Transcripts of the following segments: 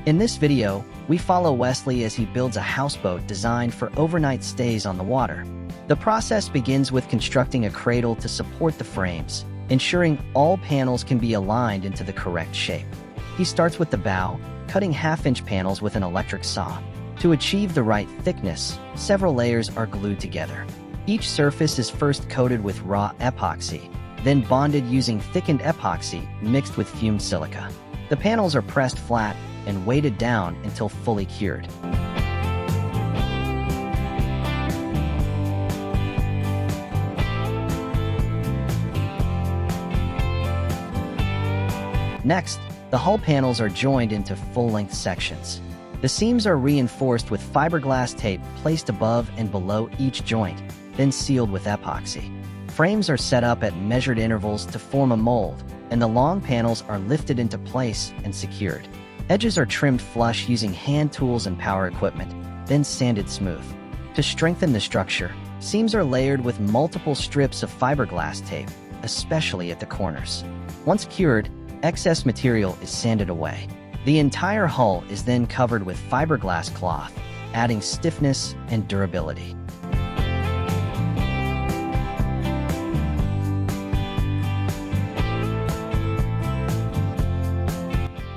In this video, we follow Wesley as he builds a houseboat designed for overnight stays on the water. The process begins with constructing a cradle to support the frames, ensuring all panels can be aligned into the correct shape. He starts with the bow, cutting half-inch panels with an electric saw. To achieve the right thickness, several layers are glued together. Each surface is first coated with raw epoxy, then bonded using thickened epoxy mixed with fumed silica. The panels are pressed flat and weighted down until fully cured. Next, the hull panels are joined into full-length sections. The seams are reinforced with fiberglass tape placed above and below each joint, then sealed with epoxy. Frames are set up at measured intervals to form a mold, and the long panels are lifted into place and secured. Edges are trimmed flush using hand tools and power equipment, then sanded smooth. To strengthen the structure, seams are layered with multiple strips of fiberglass tape, especially at the corners. Once cured, excess material is sanded away. The entire hull is then covered with fiberglass cloth, adding stiffness and durability.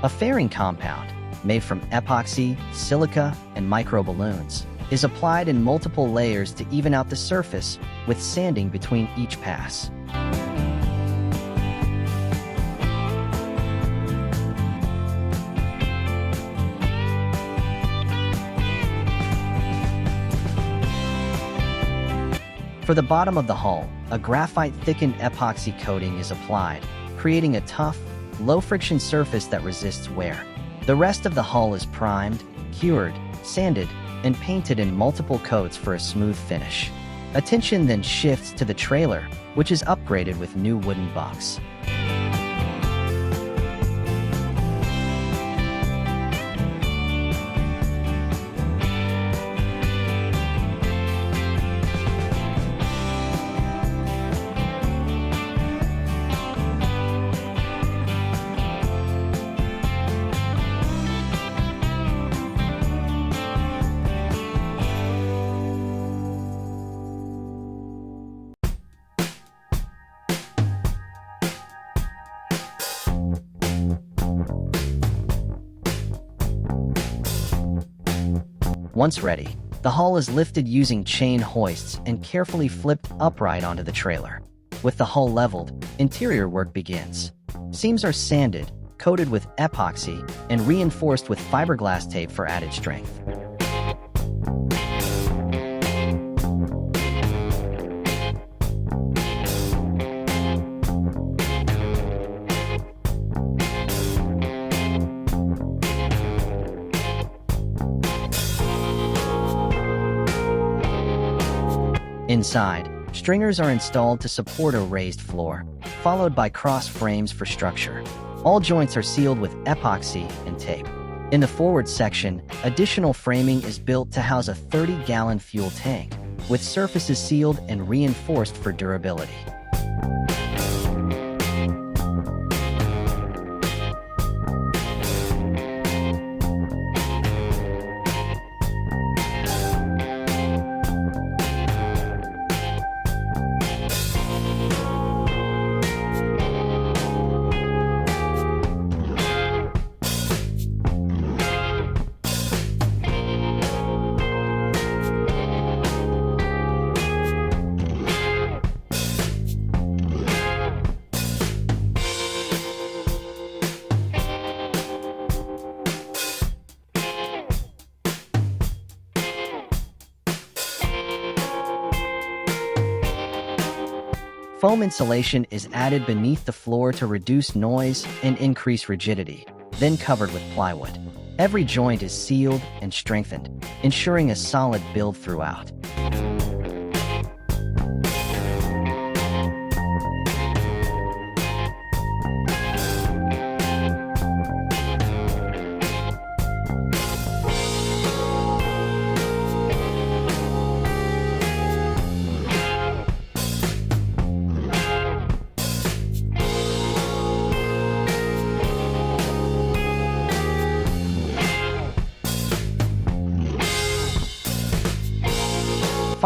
A fairing compound, made from epoxy, silica, and microballoons, is applied in multiple layers to even out the surface, with sanding between each pass. For the bottom of the hull, a graphite-thickened epoxy coating is applied, creating a tough, low-friction surface that resists wear. The rest of the hull is primed, cured, sanded, and painted in multiple coats for a smooth finish. Attention then shifts to the trailer, which is upgraded with new wooden bunks. Once ready, the hull is lifted using chain hoists and carefully flipped upright onto the trailer. With the hull leveled, interior work begins. Seams are sanded, coated with epoxy, and reinforced with fiberglass tape for added strength. Inside, stringers are installed to support a raised floor, followed by cross frames for structure. All joints are sealed with epoxy and tape. In the forward section, additional framing is built to house a 30-gallon fuel tank, with surfaces sealed and reinforced for durability. Foam insulation is added beneath the floor to reduce noise and increase rigidity, then covered with plywood. Every joint is sealed and strengthened, ensuring a solid build throughout.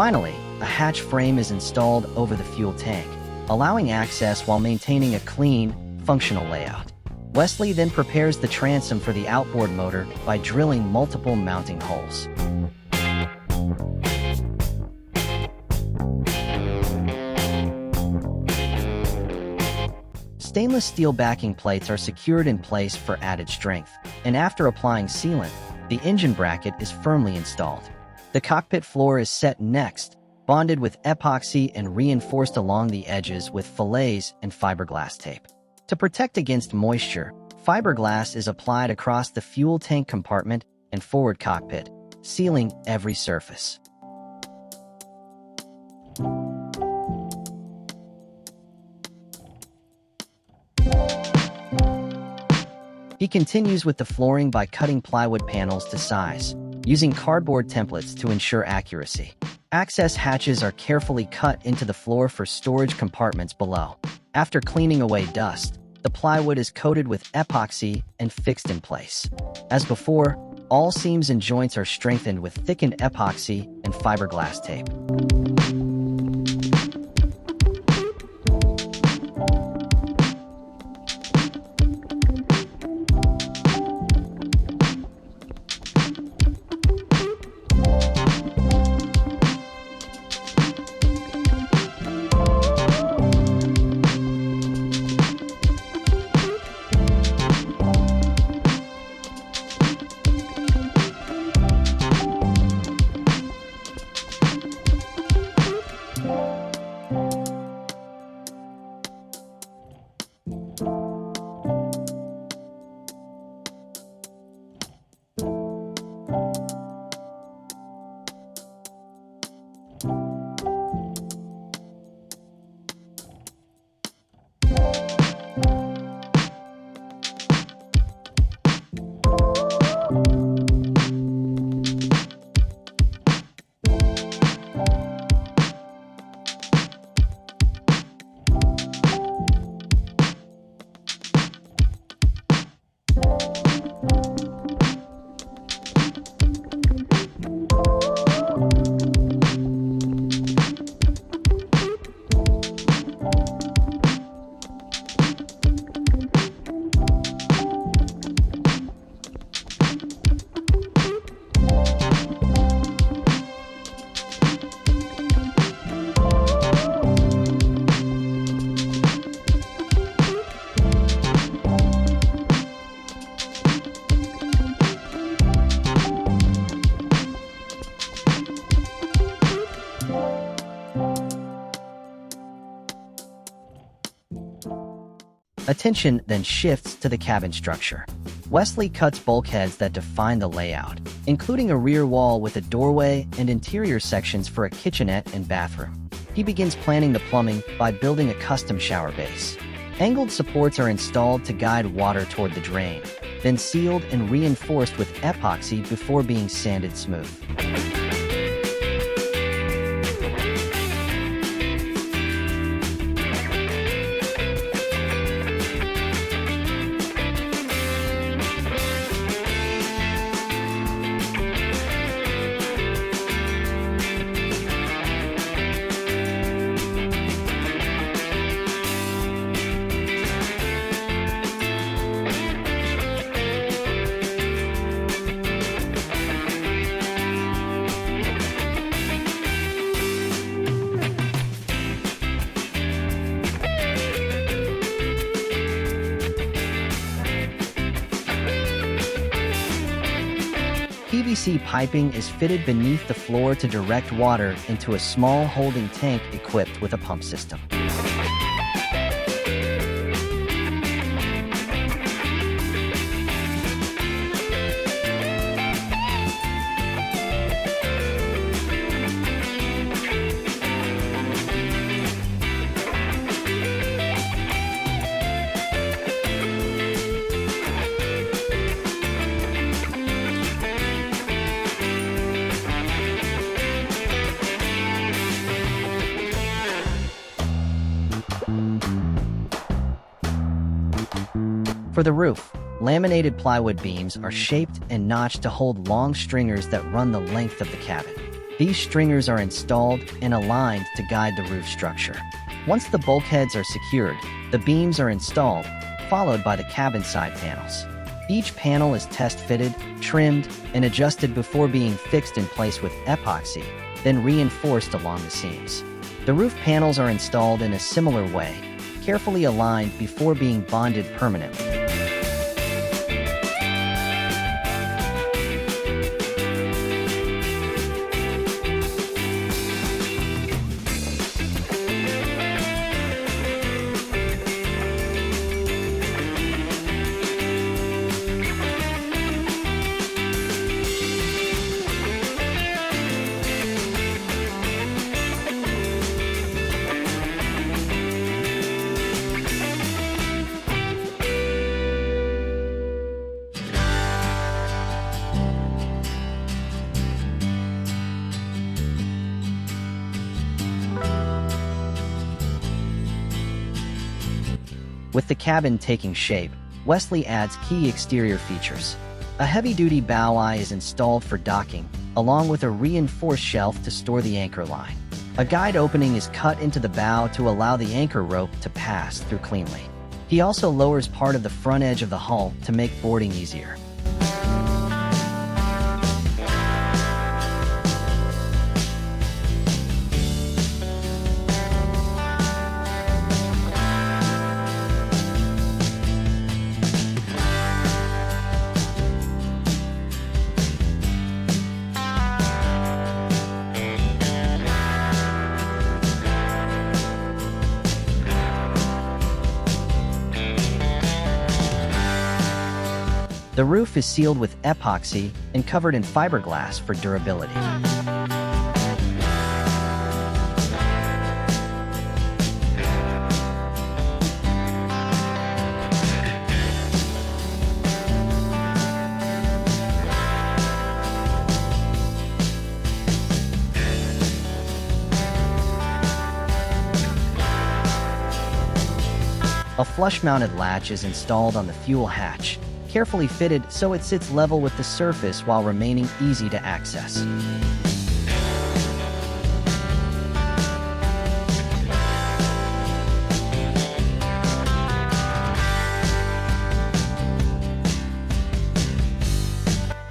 Finally, a hatch frame is installed over the fuel tank, allowing access while maintaining a clean, functional layout. Wesley then prepares the transom for the outboard motor by drilling multiple mounting holes. Stainless steel backing plates are secured in place for added strength, and after applying sealant, the engine bracket is firmly installed. The cockpit floor is set next, bonded with epoxy and reinforced along the edges with fillets and fiberglass tape. To protect against moisture, fiberglass is applied across the fuel tank compartment and forward cockpit, sealing every surface. He continues with the flooring by cutting plywood panels to size, using cardboard templates to ensure accuracy. Access hatches are carefully cut into the floor for storage compartments below. After cleaning away dust, the plywood is coated with epoxy and fixed in place. As before, all seams and joints are strengthened with thickened epoxy and fiberglass tape. Attention then shifts to the cabin structure. Wesley cuts bulkheads that define the layout, including a rear wall with a doorway and interior sections for a kitchenette and bathroom. He begins planning the plumbing by building a custom shower base. Angled supports are installed to guide water toward the drain, then sealed and reinforced with epoxy before being sanded smooth. PVC piping is fitted beneath the floor to direct water into a small holding tank equipped with a pump system. For the roof, laminated plywood beams are shaped and notched to hold long stringers that run the length of the cabin. These stringers are installed and aligned to guide the roof structure. Once the bulkheads are secured, the beams are installed, followed by the cabin side panels. Each panel is test-fitted, trimmed, and adjusted before being fixed in place with epoxy, then reinforced along the seams. The roof panels are installed in a similar way, carefully aligned before being bonded permanently. With the cabin taking shape, Wesley adds key exterior features. A heavy-duty bow eye is installed for docking, along with a reinforced shelf to store the anchor line. A guide opening is cut into the bow to allow the anchor rope to pass through cleanly. He also lowers part of the front edge of the hull to make boarding easier. The roof is sealed with epoxy and covered in fiberglass for durability. A flush-mounted latch is installed on the fuel hatch, carefully fitted so it sits level with the surface while remaining easy to access.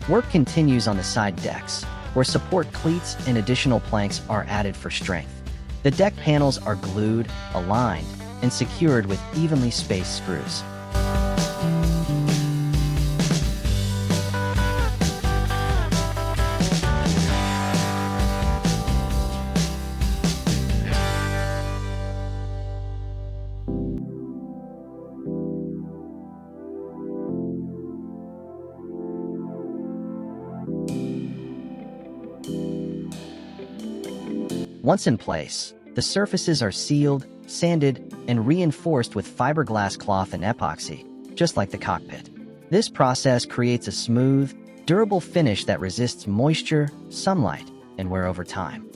Work continues on the side decks, where support cleats and additional planks are added for strength. The deck panels are glued, aligned, and secured with evenly spaced screws. Once in place, the surfaces are sealed, sanded, and reinforced with fiberglass cloth and epoxy, just like the cockpit. This process creates a smooth, durable finish that resists moisture, sunlight, and wear over time.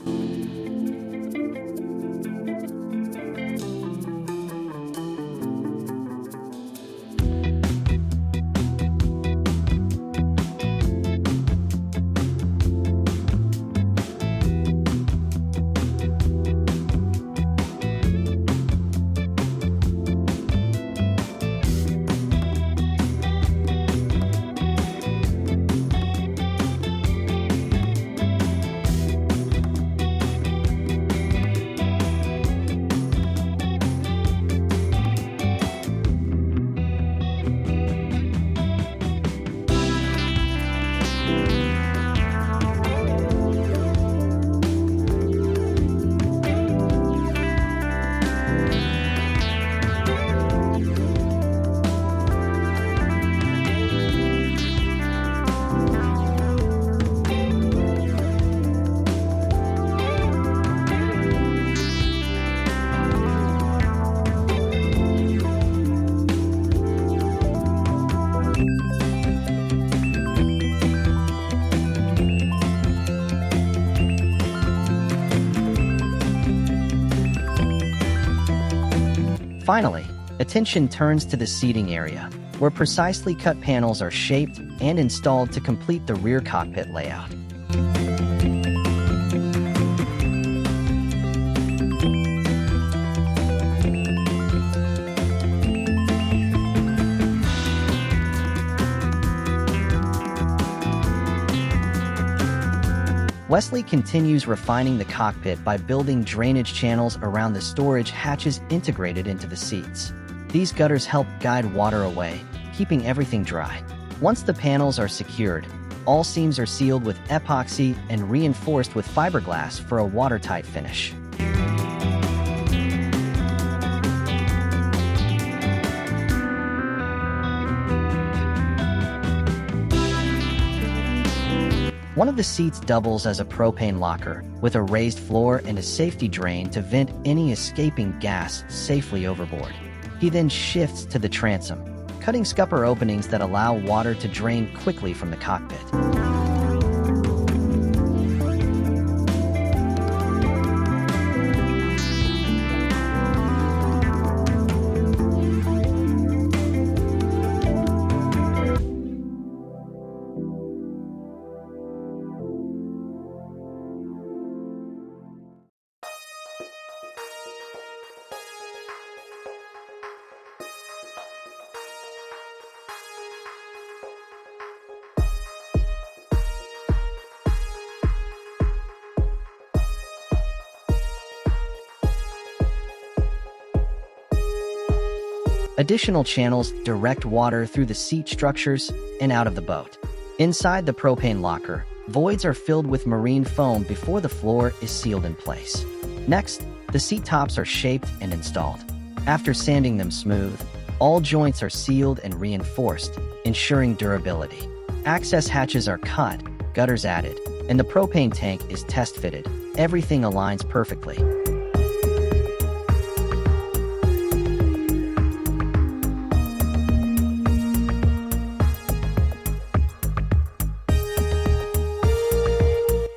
Finally, attention turns to the seating area, where precisely cut panels are shaped and installed to complete the rear cockpit layout. Wesley continues refining the cockpit by building drainage channels around the storage hatches integrated into the seats. These gutters help guide water away, keeping everything dry. Once the panels are secured, all seams are sealed with epoxy and reinforced with fiberglass for a watertight finish. One of the seats doubles as a propane locker, with a raised floor and a safety drain to vent any escaping gas safely overboard. He then shifts to the transom, cutting scupper openings that allow water to drain quickly from the cockpit. Additional channels direct water through the seat structures and out of the boat. Inside the propane locker, voids are filled with marine foam before the floor is sealed in place. Next, the seat tops are shaped and installed. After sanding them smooth, all joints are sealed and reinforced, ensuring durability. Access hatches are cut, gutters added, and the propane tank is test-fitted. Everything aligns perfectly.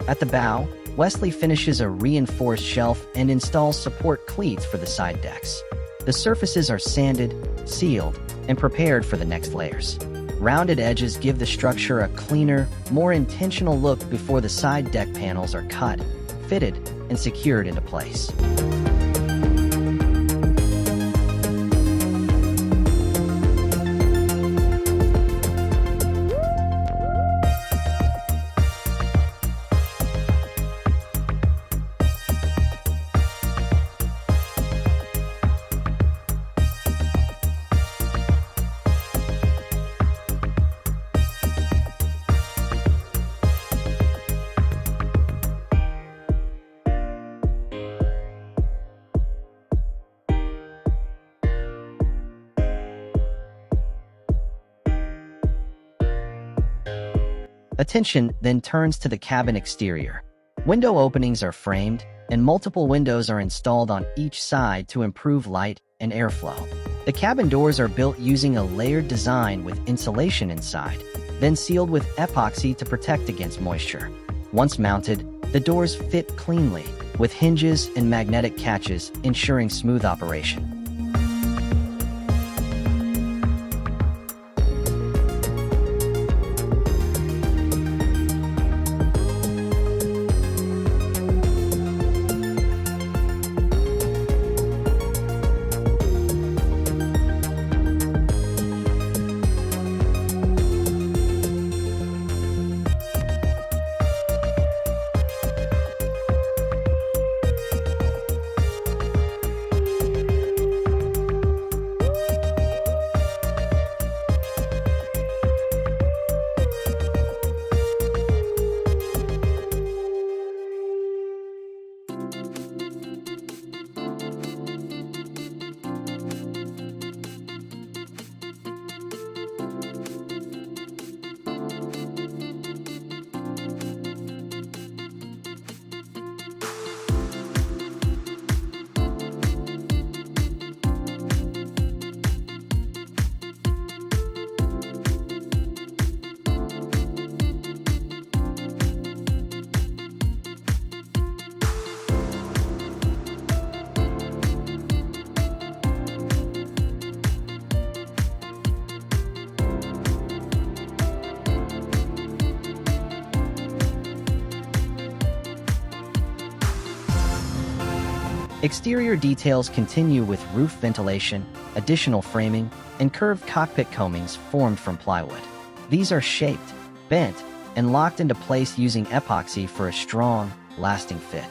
At the bow, Wesley finishes a reinforced shelf and installs support cleats for the side decks. The surfaces are sanded, sealed, and prepared for the next layers. Rounded edges give the structure a cleaner, more intentional look before the side deck panels are cut, fitted, and secured into place. Attention then turns to the cabin exterior. Window openings are framed, and multiple windows are installed on each side to improve light and airflow. The cabin doors are built using a layered design with insulation inside, then sealed with epoxy to protect against moisture. Once mounted, the doors fit cleanly, with hinges and magnetic catches ensuring smooth operation. Exterior details continue with roof ventilation, additional framing, and curved cockpit coamings formed from plywood. These are shaped, bent, and locked into place using epoxy for a strong, lasting fit.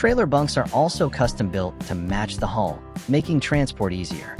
Trailer bunks are also custom built to match the hull, making transport easier.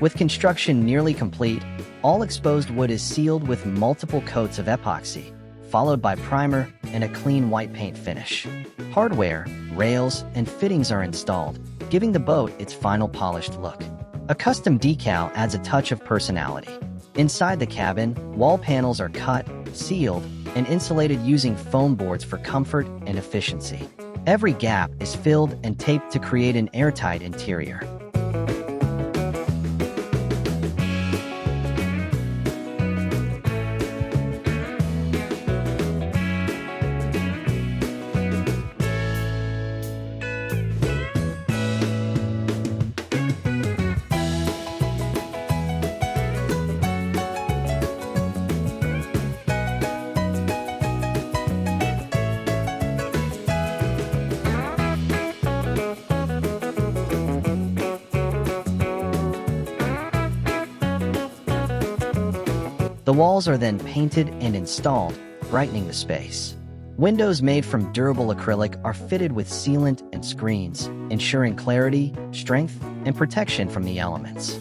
With construction nearly complete, all exposed wood is sealed with multiple coats of epoxy, followed by primer and a clean white paint finish. Hardware, rails, and fittings are installed, giving the boat its final polished look. A custom decal adds a touch of personality. Inside the cabin, wall panels are cut, sealed, and insulated using foam boards for comfort and efficiency. Every gap is filled and taped to create an airtight interior. The walls are then painted and installed, brightening the space. Windows made from durable acrylic are fitted with sealant and screens, ensuring clarity, strength, and protection from the elements.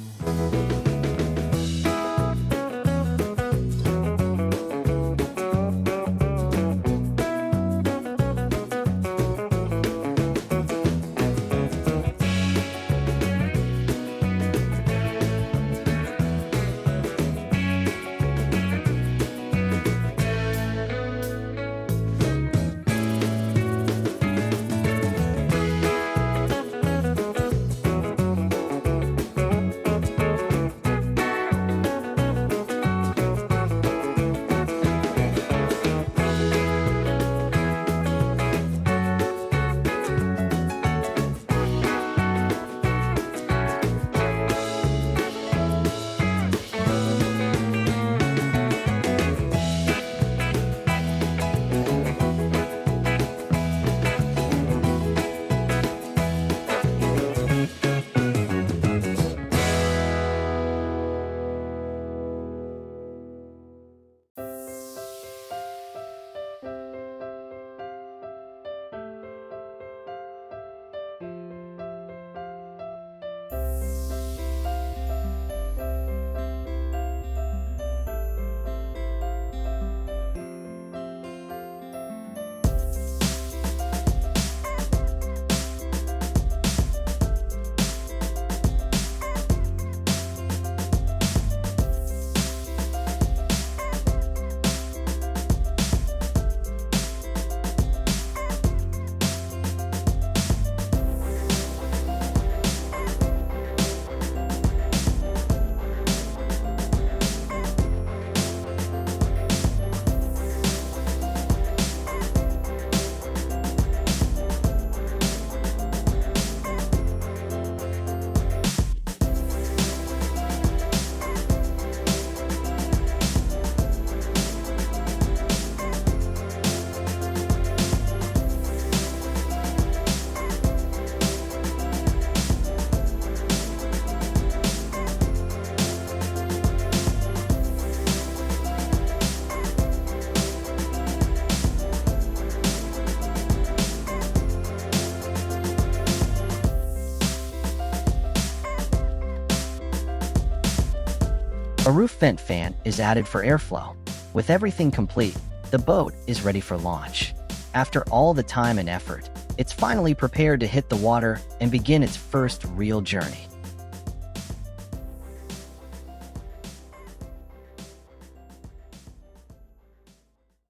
A roof vent fan is added for airflow. With everything complete, the boat is ready for launch. After all the time and effort, it's finally prepared to hit the water and begin its first real journey.